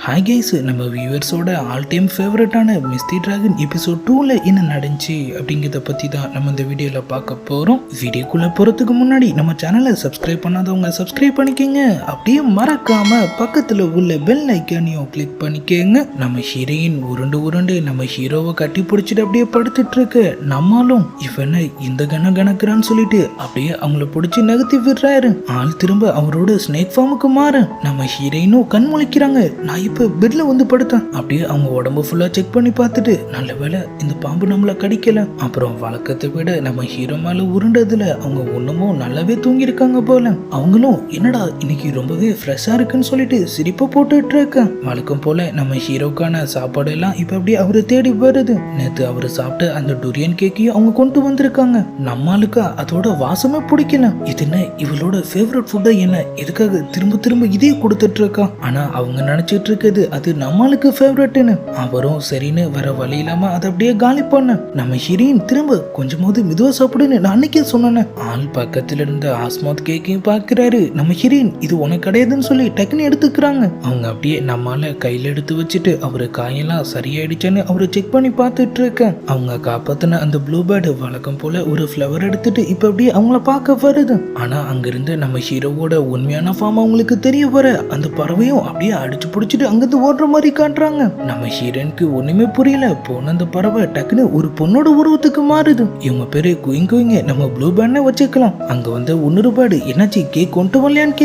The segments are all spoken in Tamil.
ஹாய் கைஸ், நம்ம வியூவர்ஸோட ஆல் டைம் ஃபேவரட்டான மிஸ்டி டிராகன் எபிசோட் 2ல என்ன நடந்துச்சு அப்படிங்கிறத பற்றி தான் நம்ம இந்த வீடியோவில் பார்க்க போகிறோம். வீடியோக்குள்ளே போகிறதுக்கு முன்னாடி நம்ம சேனலை சப்ஸ்கிரைப் பண்ணாதவங்க சப்ஸ்கிரைப் பண்ணிக்கோங்க. அப்படியே மறக்காம பக்கத்தில் உள்ள பெல் ஐக்கானையும் கிளிக் பண்ணிக்கோங்க. நம்ம ஹீரோயின் உருண்டு உருண்டு நம்ம ஹீரோவை கட்டி பிடிச்சிட்டு அப்படியே படுத்துட்டு இருக்கு. நம்மளும் இவனை இந்த கணக்குறான்னு சொல்லிட்டு அப்படியே அவங்கள பிடிச்சி நகர்த்தி விடுறாரு. ஆள் திரும்ப அவரோட ஸ்னேக் ஃபார்முக்கு மாற நம்ம ஹீரோயினும் கண் முழிக்கிறாங்க. நான் இப்போ பெட்ல வந்து படுத்தேன். அப்படியே அவங்க உடம்பு ஃபுல்லா செக் பண்ணி பார்த்துட்டு நல்ல வேளை இந்த பாம்பு நம்மள கடிக்கல. அப்புறம் வழக்கத்தை விட நம்ம ஹீரோ மேல உருண்டதுல அவங்க ஒண்ணுமும் நல்லாவே தூங்கியிருக்காங்க போல. அவங்களும் என்னடா இன்னைக்கு ரொம்பவே ஃப்ரெஷ்ஷா இருக்குன்னு சொல்லிட்டு சிரிப்பை போட்டுட்டு இருக்கேன். வழக்கம் போல நம்ம ஹீரோக்கான சாப்பாடு எல்லாம் இப்ப அப்படியே அவரை தேடி வருது. நேத்து அவரு சாப்பிட்ட அந்த டுரியன் கேக்கையும் அவங்க கொண்டு வந்திருக்காங்க. நம்மளுக்கு அதோட வாசமே பிடிக்கல. இதுன்னு இவளோட ஃபேவரட் ஃபுட்டை என்ன எதுக்காக திரும்ப திரும்ப இதே கொடுத்துட்டு இருக்கா. ஆனா அவங்க நினைச்சிட்டு இருக்குது அது நம்மளுக்கு ஃபேவரட்னு. அவரும் சரின்னு வர வழி இல்லாம அதை அப்படியே காலி பண்ண நம்ம ஹீரோயின் திரும்ப கொஞ்சமாவது மெதுவா சாப்பிடுன்னு நான் அன்னைக்கே சொன்னேன். ஆள் பக்கத்துல இருந்த ஆஸ்மாத் கேக்கையும் பாக்குறாரு. நம்ம ஹீரோயின் இது உனக்கு கிடையாதுன்னு சொல்லி டக்குன்னு எடுத்துக்கிறாங்க. அவங்க அப்படியே நம்மால கையில எடுத்து வச்சுட்டு அவரு காயெல்லாம் சரியாயிடுச்சுன்னு அவரு செக் பண்ணி பார்த்துட்டு இருக்க. அவங்க காப்பாத்தின அந்த ப்ளூ பேர்டு வழக்கம் போல ஒரு ஃப்ளவர் எடுத்துட்டு இப்ப அப்படியே அவங்கள பார்க்க வருது. ஆனா அங்கிருந்து நம்ம ஹீரோவோட உண்மையான ஃபார்ம் அவங்களுக்கு தெரிய வர அந்த பறவையும் அப்படியே அடிச்சு பிடிச்சிட்டு அங்கிருந்து ஓடுற மாதிரி காட்டுறாங்க. நம்ம ஹீரோனுக்கு ஒண்ணுமே புரியல. போன அந்த பறவை டக்குன்னு ஒரு பொண்ணோட உருவத்துக்கு மாறுது. இவங்க பேரு குயிங்க. நம்ம ப்ளூ பேர்ட்னே வச்சுக்கலாம். அங்க வந்து ஒன்னு பேர்டு என்னாச்சு கேக் கொண்டு வரலையான்னு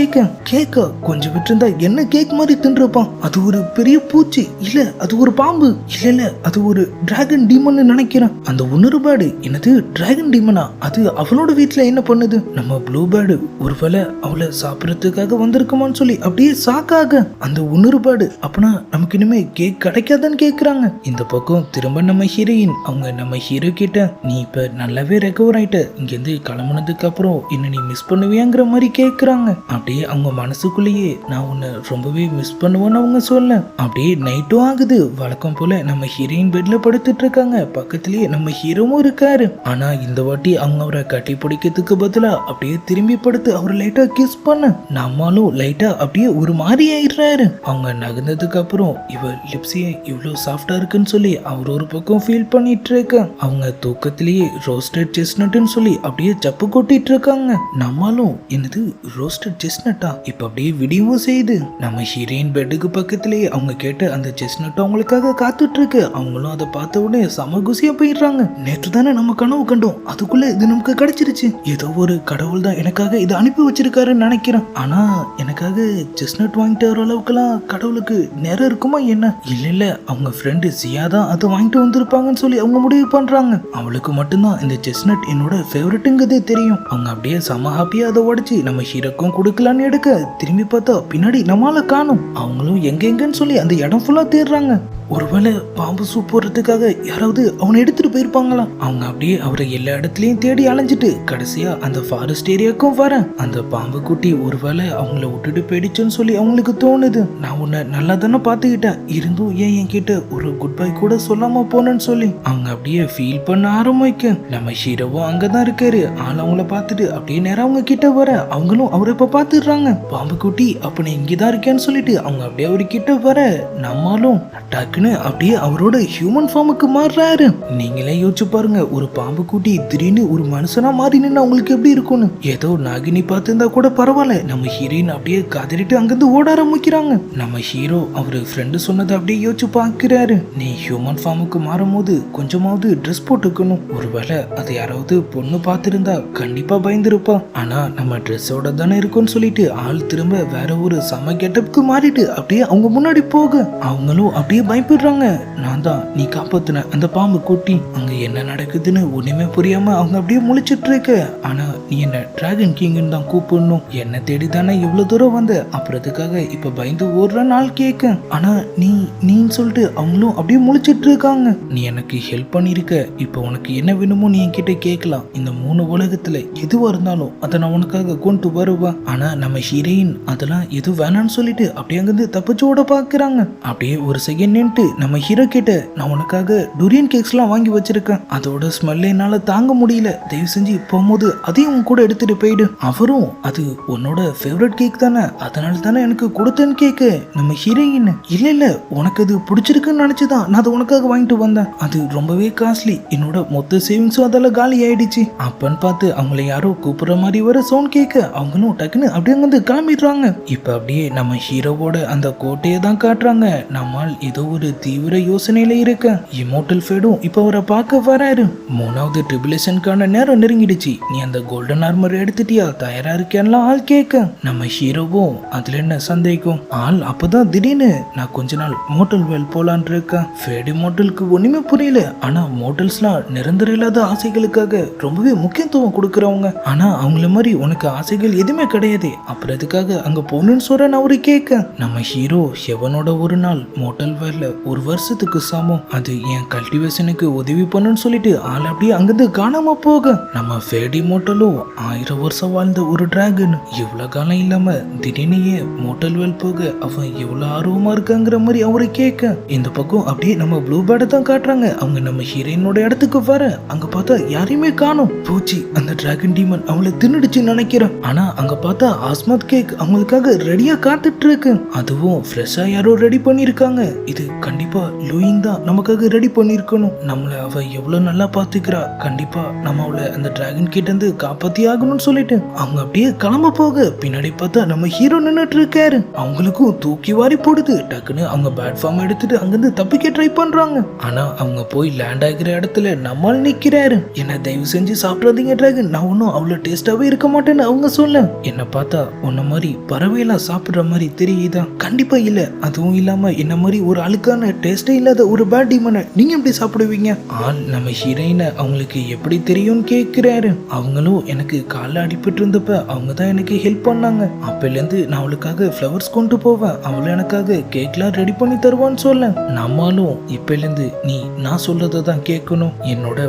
கேக்க கொஞ்சம் விட்டுருந்தா என்ன கேக் மாதிரி தின்றுப்பான். அது ஒரு பெரிய பூச்சி இல்ல அது ஒரு பாம்பு இல்ல அது ஒரு டிராகன் டீமன் நினைக்கிறேன். அந்த ஒன்னு பேர்டு என்னது டிராகன் டீமனா? அது அவளோட வீட்டுல என்ன பண்ணுது? நம்ம ப்ளூ பேர்டு ஒருவேளை அவளை சாப்பிடறதுக்காக வந்திருக்குமான்னு சொல்லி அப்படியே சாக்காக அந்த ஒன்னு பேர்டு அப்பனா நமக்கு இனிமே கேக் கிடைக்காதான்னு கேக்குறாங்க. இந்த பக்கம் திரும்ப நம்ம ஹீரோயின் அவங்க நம்ம ஹீரோ கிட்ட நீ இப்ப நல்லாவே ரெக்கவர் ஆயிட்ட, இங்க இருந்து கிளம்புனதுக்கு அப்புறம் என்ன நீ மிஸ் பண்ணுவியாங்கிற மாதிரி கேக்குறாங்க. அப்படியே அவங்க மனசுக்குள்ளேயே நான் உன்னை ரொம்பவே மிஸ் பண்ணுவேன்னு அவங்க சொல்ல. அப்படியே நைட்டும் ஆகுது. வழக்கம் போல நம்ம ஹீரோயின் பெட்ல படுத்துட்டு இருக்காங்க. பக்கத்திலேயே நம்ம ஹீரோவும் இருக்காரு. ஆனா இந்த வாட்டி அவங்க அவரை கட்டி பிடிக்கிறதுக்கு பதிலா அப்படியே திரும்பி படுத்து அவர் லைட்டா கிஸ் பண்ண நம்மளும் லைட்டா அப்படியே ஒரு மாதிரி ஆயிடுறாரு. அவங்க நகர்ந்ததுக்கு அப்புறம் இவ லிப்ஸியே இவ்வளவு சாஃப்டா இருக்குன்னு சொல்லி அவர் ஒரு பக்கம் ஃபீல் பண்ணிட்டு இருக்க. அவங்க தூக்கத்திலேயே ரோஸ்டட் செஸ்னட்னு சொல்லி அப்படியே சப்பு கொட்டிட்டு இருக்காங்க. நம்மளும் என்னது ரோஸ்டட் செஸ்னட்டா? இப்ப அப்படியே விடியவும் செய்யுது. நம்ம ஹீரோயின் பெட்டுக்கு பக்கத்திலேயே அவங்க கேட்ட அந்த செஸ்னட் அவங்களுக்காக காத்துட்டு இருக்கு. அவங்களும் அதை பார்த்த உடனே சம குசியா போயிடுறாங்க. நேற்று தானே நம்ம கனவு கண்டோம், அதுக்குள்ள இது நமக்கு கிடைச்சிருச்சு. ஏதோ ஒரு கடவுள் தான் எனக்காக இதை அனுப்பி வச்சிருக்காருன்னு நினைக்கிறேன். ஆனா எனக்காக செஸ்னட் வாங்கிட்டு வர அளவுக்குலாம் கடவுளுக்கு நேரம் இருக்குமா என்ன? இல்ல அவங்க ஃப்ரெண்டு ஜியா தான் அதை வாங்கிட்டு வந்திருப்பாங்கன்னு சொல்லி அவங்க முடிவு பண்றாங்க. அவளுக்கு மட்டும்தான் இந்த செஸ்னட் என்னோட ஃபேவரட்டுங்கிறதே தெரியும். அவங்க அப்படியே செம ஹாப்பியா அதை உடைச்சு நம்ம ஹீரோக்கும் கொடுக்கலான்னு எடுக்க திரும்பி பார்த்தா பின்னாடி நம்மளால காணும். அவங்களும் எங்கன்னு சொல்லி அந்த இடம் ஃபுல்லா தேடுறாங்க. ஒருவேளை பாம்பு சூப் போடுறதுக்காக யாராவது அவனை எடுத்துட்டு போயிருப்பாங்களா? அவங்க அப்படியே அவரை எல்லா இடத்துலயும் தேடி அலைஞ்சிட்டு கடைசியா அந்த ஃபாரஸ்ட் ஏரியாவுக்கும் வர அந்த பாம்பு குட்டி ஒருவேளை அவங்கள விட்டுட்டு போயிடுச்சுன்னு சொல்லி அவங்களுக்கு தோணுது. நான் உன்னை நல்லா தானே பாத்துக்கிட்டேன், இருந்தும் ஏன் என்கிட்ட ஒரு குட் பை கூட சொல்லாம போனேன்னு சொல்லி அவங்க அப்படியே ஃபீல் பண்ண ஆரம்பிக்க நம்ம ஹீரோவும் அங்கதான் இருக்காரு. ஆள் அவங்கள பார்த்துட்டு அப்படியே நேரம் அவங்க கிட்ட வர அவங்களும் அவரை இப்ப பாத்துடுறாங்க. பாம்பு குட்டி அப்ப நீ இங்கதான் இருக்கேன்னு சொல்லிட்டு அவங்க அப்படியே அவரு கிட்ட வர நம்மளும் டக்குன்னு அப்படியே அவரோட ஹியூமன் ஃபார்முக்கு மாறுறாரு. நீங்களே யோசிச்சு பாருங்க, ஒரு பாம்பு குட்டி திடீர்னு ஒரு மனுஷனா மாறி நின்று அவங்களுக்கு எப்படி இருக்கும்னு. ஏதோ நாகினி பார்த்திருந்தா கூட பரவாயில்ல. நம்ம ஹீரோயின் அப்படியே காதலிட்டு அங்கிருந்து ஓட ஆரம்பிக்கிறாங்க. நம்ம ஹீரோ அவரு ஃப்ரெண்டு சொன்னதை அப்படியே யோசிச்சு பாக்குறாரு. நீ ஹியூமன் ஃபார்முக்கு மாறும் போது கொஞ்சமாவது ட்ரெஸ் போட்டுக்கணும். ஒருவேளை அதை யாராவது பொண்ணு பார்த்திருந்தா கண்டிப்பா பயந்துருப்பா. ஆனா நம்ம ட்ரெஸ்ஸோட தானே இருக்கும்னு சொல்லிட்டு ஆள் திரும்ப வேற ஒரு சம கெட்டப்புக்கு மாறிட்டு அப்படியே அவங்க முன்னாடி போக அவங்களும் அப்படியே பயப்படுறாங்க. நான் தான் நீ காப்பாத்தின அந்த பாம்பு குட்டி. அங்க என்ன நடக்குதுன்னு ஒண்ணுமே புரியாம அவங்க அப்படியே முழிச்சிட்டு இருக்க. ஆனா நீ என்ன டிராகன் கிங்னு தான் கூப்பிடணும். என்ன தேடி தானே இவ்வளவு தூரம் வந்த, அப்புறத்துக்காக இப்ப பயந்து ஓடுற நாள் கேட்க. ஆனா நீன்னு சொல்லிட்டு அவங்களும் அப்படியே முழிச்சிட்டு இருக்காங்க. நீ எனக்கு ஹெல்ப் பண்ணிருக்க, இப்ப உனக்கு என்ன வேணுமோ நீ என்கிட்ட கேட்கலாம். இந்த 3 உலகத்துல எதுவா இருந்தாலும் அதை நான் உனக்காக கொண்டு வருவா. ஆனா நம்ம ஹீரோயின் அதெல்லாம் எது வேணான்னு சொல்லிட்டு அப்படியே அங்கிருந்து தப்பிச்சு ஓட பாக்குறாங்க. அப்படியே ஒரு செகண்ட் வாங்கிட்டு நம்ம ஹீரோ கிட்ட நான் உனக்காக டூரியன் கேக்ஸ்லாம் வாங்கி வச்சிருக்கேன், அதோட ஸ்மெல்ல என்னால தாங்க முடியல, தயவு செஞ்சு போகும்போது அதையும் உன் கூட எடுத்துட்டு போயிடு. அவரும் அது உன்னோட ஃபேவரட் கேக் தானே, அதனால தானே எனக்கு கொடுத்தேன்னு கேக்கு நம்ம ஹீரோயின் இல்ல இல்ல உனக்கு அது பிடிச்சிருக்குன்னு நினைச்சுதான் நான் அதை உனக்காக வாங்கிட்டு வந்தேன், அது ரொம்பவே காஸ்ட்லி, என்னோட மொத்த சேவிங்ஸும் அதெல்லாம் காலி ஆயிடுச்சு. அப்பன்னு பார்த்து அவங்களை யாரோ கூப்பிடுற மாதிரி வர சவுண்ட் கேட்க அவங்களும் டக்குன்னு அப்படியே வந்து கிளம்பிடுறாங்க. இப்ப அப்படியே நம்ம ஹீரோவோட அந்த கோட்டையை தான் காட்டுறாங்க. நம்மால் ஏதோ ஒரு தீவிர யோசனையில இருக்க. இமோர்டல் ஃபேடும் இப்ப அவரை பார்க்க வராரு. 3வது ட்ரிபுலேஷனுக்கான நேரம் நெருங்கிடுச்சு, நீ அந்த கோல்டன் ஆர்மர் எடுத்துட்டியா, தயாரா இருக்கேன்லாம் ஆள் கேட்க நம்ம ஹீரோவும் அதுல என்ன சந்தேகம். ஆள் அப்பதான் திடீர்னு நான் கொஞ்ச நாள் மோட்டல் வேல் போலான் இருக்கேன். ஃபேடி மோட்டலுக்கு ஒண்ணுமே புரியல, ஆனா மோட்டல்ஸ்லாம் நிரந்தர இல்லாத ஆசைகளுக்காக ரொம்பவே முக்கியத்துவம் கொடுக்கறவங்க, ஆனா அவங்கள மாதிரி உனக்கு ஆசைகள் எதுவுமே கிடையாது, அப்புறம் எதுக்காக அங்க போகணும்னு சொல்றேன்னு அவரு கேட்க நம்ம ஹீரோ எவனோட ஒரு நாள் மோட்டல் வேல்ல ஒரு வருஷத்துக்கு சமம், அது என் கல்டிவேஷனுக்கு உதவி பண்ணுன்னு சொல்லிட்டு ஆள் அப்படியே அங்கிருந்து காணாம போக நம்ம ஃபேடி மோட்டலும் 1000 வருஷம் வாழ்ந்த ஒரு டிராகன் இவ்வளவு காலம் இல்லாம திடீர்னு மோட்டல் வேல் போக அவன் எவ்வளவு ஆர்வமா இருக்காங்கிற மாதிரி அவரு கேட்க இந்த பக்கம் அப்படியே நம்ம ப்ளூ பேர்டை தான் காட்டுறாங்க. அவங்க நம்ம ஹீரோயினோட இடத்துக்கு வர அங்க பார்த்தா யாரையுமே காணும், பூச்சி அந்த டிராகன் டீமன் அவளை தின்னுடுச்சு நினைக்கிறேன். ஆனா அங்க பார்த்தா ஆஸ்மத் கேக் அவங்களுக்காக ரெடியா காத்துட்டு இருக்கு, அதுவும் ஃப்ரெஷ்ஷா யாரோ ரெடி பண்ணிருக்காங்க. இது கண்டிப்பா லூயிங் தான் நமக்காக ரெடி பண்ணிருக்கணும், நம்மள அவ எவ்வளவு நல்லா பாத்துக்கிறா, கண்டிப்பா நம்ம அவளை அந்த டிராகன் கிட்ட இருந்து காப்பாத்தி ஆகணும்னு சொல்லிட்டு அவங்க அப்படியே கிளம்ப போக பின்னாடி பார்த்தா நம்ம ஹீரோ நின்னுட்டு இருக்காரு. அவங்களுக்கும் தூக்கி வாரி போடுது, டக்குன்னு அவங்க பிளாட்ஃபார்ம் எடுத்துட்டு அங்கிருந்து தப்பிக்க ட்ரை பண்றாங்க. ஆனா அவங்க போய் லேண்ட் ஆகிற இடத்துல நம்மால் நிக்கிறாரு. என்ன தயவு செஞ்சு சாப்பிடாதீங்க டிராகன், நான் ஒன்னும் அவ்வளவு டேஸ்டாவே இருக்க மாட்டேன்னு அவங்க சொல்ல என்ன பார்த்தா உன்ன மாதிரி பறவையெல்லாம் சாப்பிடுற மாதிரி தெரியுதா, கண்டிப்பா இல்ல, அதுவும் இல்லாம என்ன மாதிரி ஒரு அழுக்கான டேஸ்டே இல்லாத ஒரு பேட் டீமனை நீங்க எப்படி சாப்பிடுவீங்க. ஆள் நம்ம ஹீரோயினை அவங்களுக்கு எப்படி தெரியும்னு கேட்கிறாரு. அவங்களும் எனக்கு கால அடிபட்டு இருந்தப்ப அவங்க தான் எனக்கு ஹெல்ப் பண்ணாங்க, அப்பல இருந்து நான் அவளுக்காக ஃப்ளவர்ஸ் கொண்டு போவேன், அவளை எனக்காக கேக்லாம் ரெடி பண்ணி தருவான்னு சொல்ல நம்மளும் இப்பல இருந்து நீ நான் சொல்றதை தான் கேட்கணும், என்னோட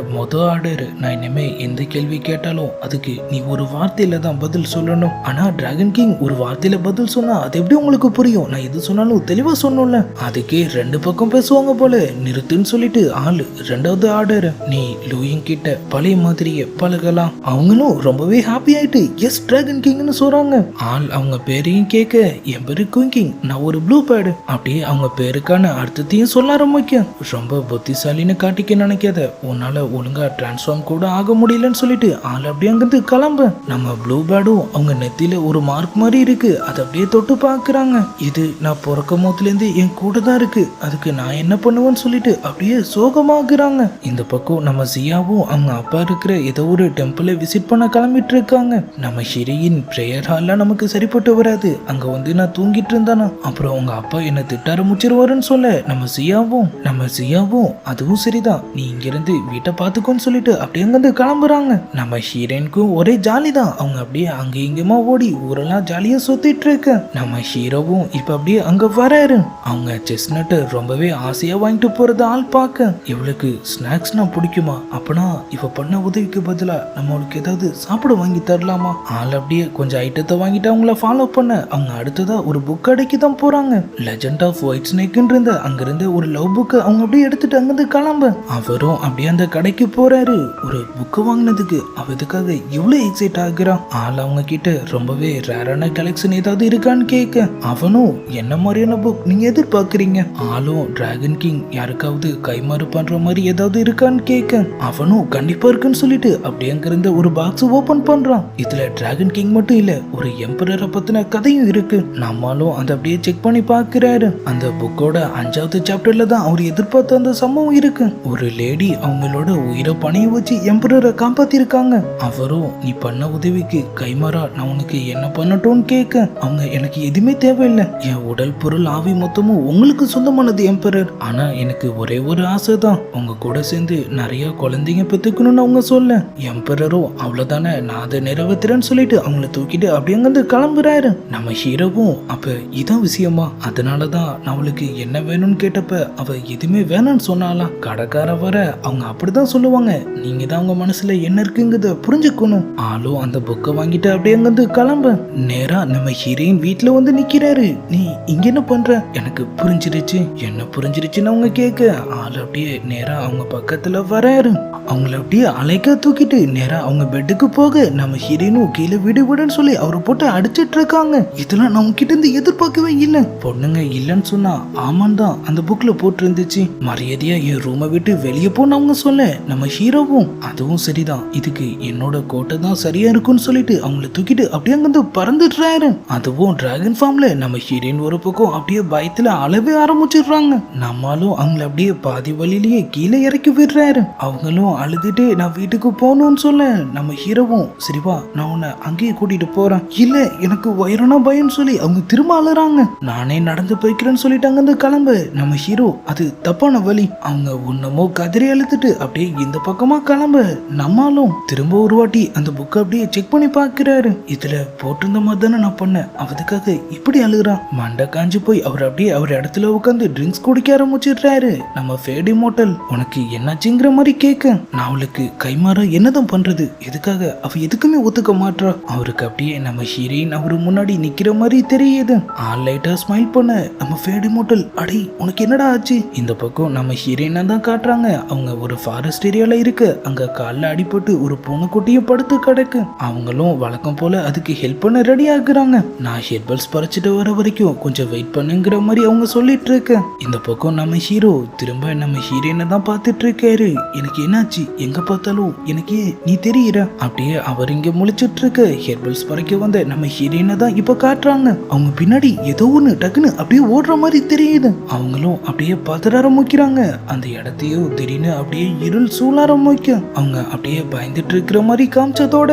ஆர்டர், நான் இனிமே எந்த கேள்வி கேட்டாலும் அதுக்கு நீ ஒரு வார்த்தையில தான் பதில் சொல்லணும். ஆனா டிராகன் கிங் ஒரு வார்த்தையில பதில் சொன்னா அது எப்படி உங்களுக்கு புரியும், நான் எது சொன்னாலும் தெளிவா சொன்னோம்ல, அதுக்கே 2 பக்கம் பேசுவாங்க போல, நிறுத்துன்னு சொல்லிட்டு ஆளு 2வது ஆர்டர், நீ லூயிங் கிட்ட பழைய மாதிரியே பழகலாம். அவங்களும் ரொம்பவே ஹாப்பி ஆயிட்டு எஸ் டிராகன் கிங்னு சொல்றாங்க. ஆள் அவங்க பேரையும் கேட்க என் பேரு குயிங், நான் ஒரு ப்ளூ பேர்டு, அப்படியே அவங்க பேருக்கான அர்த்தத்தையும் சொல்ல ஆரம்பிக்க ரொம்ப புத்திசாலின்னு காட்டிக்க நினைக்காத, உன்னால ஒழுங்கா டிரான்ஸ்ஃபார்ம் கூட ஆக முடியலன்னு சொல்லிட்டு ஆள் அப்படியே அங்கிருந்து கிளம்ப நம்ம ப்ளூ பேர்டும் அவங்க நெத்தியில ஒரு மார்க் மாதிரி இருக்கு, அதை அப்படியே தொட்டு பாக்குறாங்க. இது நான் பிறக்கும் போதுல இருந்து என் கூட தான் இருக்கு, அதுக்கு நான் என்ன பண்ணுவேன்னு சொல்லிட்டு அப்படியே சோகமாக்குறாங்க. இந்த பக்கம் நம்ம ஜியாவும் அவங்க அப்பா இருக்கிற ஏதோ ஒரு டெம்பிளை விசிட் பண்ண கிளம்பிட்டு இருக்காங்க. நம்ம ஹீரோயின் பிரேயர் ஹால்லாம் நமக்கு சரிப்பட்டு வராது, அங்க வந்து நான் தூங்கிட்டு இருந்தானா அப்புறம் உங்க அப்பா என்ன திட்ட ஆரம்பிச்சிருவாருன்னு சொல்ல நம்ம ஜியாவும் அதுவும் சரிதான், நீ இங்க இருந்து வீட்டை பாத்துக்கோன்னு சொல்லிட்டு அப்படியே அங்கிருந்து கிளம்புறாங்க. நம்ம ஹீரோயினுக்கும் ஒரே ஜாலி தான், அவங்க அப்படியே அங்க இங்கமா ஓடி ஊரெல்லாம் ஜாலியா சுத்திட்டு இருக்க நம்ம ஹீரோவும் இப்ப அப்படியே அங்க வராரு. அவங்க செஸ்னட் ரொம்பவே ஆசையா வாங்கிட்டு போறத ஆள் பார்க்க இவளுக்கு ஸ்நாக்ஸ்னா பிடிக்குமா, அப்பனா இவ பண்ண உதவிக்கு பதிலா நம்மளுக்கு ஏதாவது சாப்பிட வாங்கி தரலாமா. ஆள் அப்படியே கொஞ்சம் ஐட்டத்தை வாங்கிட்டு அவங்கள ஃபாலோ பண்ண அவங்க அடுத்ததா ஒரு புக் கடைக்கு தான் போறாங்க. லெஜெண்ட் ஆஃப் ஒயிட் ஸ்னேக்னு இருந்த அங்கிருந்து ஒரு லவ் புக்கை அவங்க அப்படியே எடுத்துட்டு அங்கிருந்து கிளம்ப அவரும் அப்படியே அந்த கடைக்கு போறாரு. ஒரு புக்கு வாங்கினதுக்கு அவ இதுக்காக இவ்வளவு எக்ஸைட் ஆகுறான். ஆள் அவங்க கிட்ட ரொம்பவே ரேரான கலெக்ஷன் ஏதாவது இருக்கான்னு கேட்க அவனும் என்ன மாதிரியான புக் நீங்க எதிர்பார்க்கறீங்க. ஆளும் டிராகன் கிங் யாருக்காவது கைமாறு பண்ற மாதிரி ஏதாவது இருக்கான்னு கேட்க அவனும் கண்டிப்பா இருக்குன்னு சொல்லிட்டு அப்படியே அங்கிருந்த ஒரு பாக்ஸ் ஓபன் பண்றான். இதுல டிராகன் கிங் மட்டும் இல்ல ஒரு எம்பரரை பத்தின கதையும் இருக்கு. நம்மளும் அதை அப்படியே செக் பண்ணி பாக்குறாரு. அந்த புக்கோட 5வது சாப்டர்ல தான் அவர் எதிர்பார்த்த அந்த சம்பவம் இருக்கு. ஒரு லேடி அவங்களோட உயிரை பணைய வச்சு எம்பரரை காப்பாத்திருக்காங்க. அவரும் நீ பண்ண உதவிக்கு கைமாறா நான் உனக்கு என்ன பண்ணட்டும்னு கேட்க அவங்க எனக்கு எதுவுமே தேவையில்லை, என் உடல் பொருள் ஆவி மொத்தமும் உங்களுக்கு சொந்தமானது எம்பரர், ஆனா எனக்கு ஒரே ஒரு ஆசை தான் உங்க கூட சேர்ந்து நிறைய குழந்தைங்க பெத்துக்கணும்னு அவங்க சொல்ல எம்பரரும் அவ்வளவுதானே நான் அதை நிறைவேற்றுறேன்னு சொல்லிட்டு அவங்கள தூக்கிட்டு அப்படியே அங்கிருந்து கிளம்புறாரு. நம்ம ஹீரோவும் அப்ப இதான் விஷயமா, அதனாலதான் நான் அவளுக்கு என்ன வேணும்னு கேட்டப்ப அவ எதுவுமே வேணும்னு சொன்னாலாம். கடைக்கார வர அவங்க அப்படிதான் சொல்லுவாங்க, நீங்க தான் அவங்க மனசுல என்ன இருக்குங்கிறத புரிஞ்சுக்கணும். ஆளும் அந்த புக்கை வாங்கிட்டு அப்படியே அங்கிருந்து கிளம்ப நேரா நம்ம ஹீரோயின் வீட்டுல வந்து நிக்கிறாரு. நீ இங்க என்ன பண்ற, எனக்கு புரிஞ்சிருச்சு, என்ன புரிஞ்சிருச்சுன்னு அவங்க கேட்க ஆள் அப்படியே நேரா அவங்க பக்கத்துல வராரு. அவங்கள அப்படியே அலைக்க தூக்கிட்டு நேரா அவங்க பெட்டுக்கு போக நம்ம ஹீரோனும் கீழே விடு விடுன்னு சொல்லி அவரை போட்டு அடிச்சிட்டு இருக்காங்க. இதெல்லாம் நம்ம கிட்ட இருந்து எதிர்பார்க்கவே இல்லை. பொண்ணுங்க இல்லைன்னு சொன்னா ஆமான் தான் அந்த புக்ல போட்டு இருந்துச்சு. மரியாதையா என் ரூமை விட்டு வெளியே போன்னு அவங்க சொல்ல நம்ம ஹீரோவும் அதுவும் சரிதான், இதுக்கு என்னோட கோட்டை தான் சரியா இருக்கும்னு சொல்லிட்டு அவங்கள தூக்கிட்டு அப்படியே அங்கிருந்து பறந்துடுறாரு. அதுவும் டிராகன் ஃபார்ம்ல நம்ம ஹீரோயின் ஒரு பக்கம் அப்படியே பயத்துல அளவே ஆரம்பிச்சிடுறாங்க. நம்மளும் அவங்கள அப்படியே பாதி வழியிலேயே கீழே இறக்கி விடுறாரு. அவங்களும் அழுதுட்டு நான் வீட்டுக்கு போகணும்னு சொல்ல நம்ம ஹீரோவும் சரிவா நான் உன்னை அங்கேயே கூட்டிட்டு போறேன். இல்ல எனக்கு வயிறுனா பயம்னு சொல்லி அவங்க திரும்ப அழுறாங்க. நானே நடந்து போய்க்கிறேன்னு சொல்லிட்டு அங்கிருந்து கிளம்ப நம்ம ஹீரோ அது தப்பான வழி. அவங்க ஒன்னமோ கதறி அழுத்துட்டு அப்படியே இந்த பக்கமா கிளம்ப நம்மளும் திரும்ப ஒரு வாட்டி அந்த புக்கை அப்படியே செக் பண்ணி பாக்குறாரு. இதுல போட்டிருந்த மாதிரி தானே நான் பண்ணேன், அவதுக்காக இப்படி அழுகுறான். மண்டை காஞ்சு போய் அவர் அப்படியே அவர் இடத்துல உட்காந்து ட்ரிங்க்ஸ் குடிக்க ஆரம்பிச்சிடுறாரு. நம்ம ஃபேடி மோட்டல் உனக்கு என்னாச்சுங்கிற மாதிரி கேட்க நான் அவளுக்கு கைமாற என்னதான் பண்றது, எதுக்காக அவ எதுக்குமே ஒத்துக்க மாட்டா. அவருக்கு அப்படியே நம்ம ஹீரோயின் அவரு முன்னாடி நிக்கிற மாதிரி தெரியுது. ஆல் லைட்டா ஸ்மைல் பண்ண நம்ம ஃபேடி மோட்டல் அடே உனக்கு என்னடா ஆச்சு. இந்த பக்கம் நம்ம ஹீரோயினா தான் காட்டுறாங்க. அவங்க ஒரு ஃபாரஸ்ட் ஏரியால இருக்கு. அங்க கால்ல அடிபட்டு ஒரு பூனைக்குட்டிய படுத்து கிடக்கு. அவங்களும் வழக்கம் போல அதுக்கு ஹெல்ப் பண்ண ரெடி ஆகுறாங்க. நான் ஹெர்பல்ஸ் பறிச்சுட்டு வர வரைக்கும் கொஞ்சம் வெயிட் பண்ணுங்கிற மாதிரி அவங்க சொல்லிட்டு இருக்கு. இந்த பக்கம் நம்ம ஹீரோ திரும்ப நம்ம ஹீரோயினை தான் பார்த்துட்டு இருக்காரு. எனக்கு என்னாச்சு, எங்க பார்த்தாலும் எனக்கு நீ தெரியுற. அப்படியே அவர் இங்க முழிச்சிட்டு இருக்க ஹெர்பல்ஸ் பறிக்க வந்த நம்ம ஹீரோயினை தான் இப்ப காட்டுறாங்க. அவங்க பின்னாடி ஏதோ ஒண்ணு டக்குன்னு அப்படியே ஓடுற மாதிரி தெரியுது. அவங்களும் அப்படியே பதற ஆரம்பிக்கிறாங்க. அந்த இடத்தையோ திடீர்னு அப்படியே இருள் சூழ ஆரம்பிக்க அவங்க அப்படியே பயந்துட்டு இருக்கிற மாதிரி காமிச்சதோட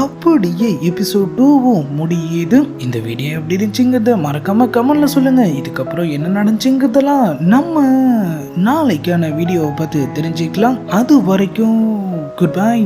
அப்படியே எபிசோட் 2 முடியுது. இந்த வீடியோ எப்படி இருந்துச்சுங்கிறத மறக்காம கமெண்ட்ல சொல்லுங்க. இதுக்கப்புறம் என்ன நடந்துச்சுங்கிறதெல்லாம் நம்ம நாளைக்கான வீடியோவை பார்த்து தெரிஞ்சுக்கலாம். அது வரைக்கும் குட் பை.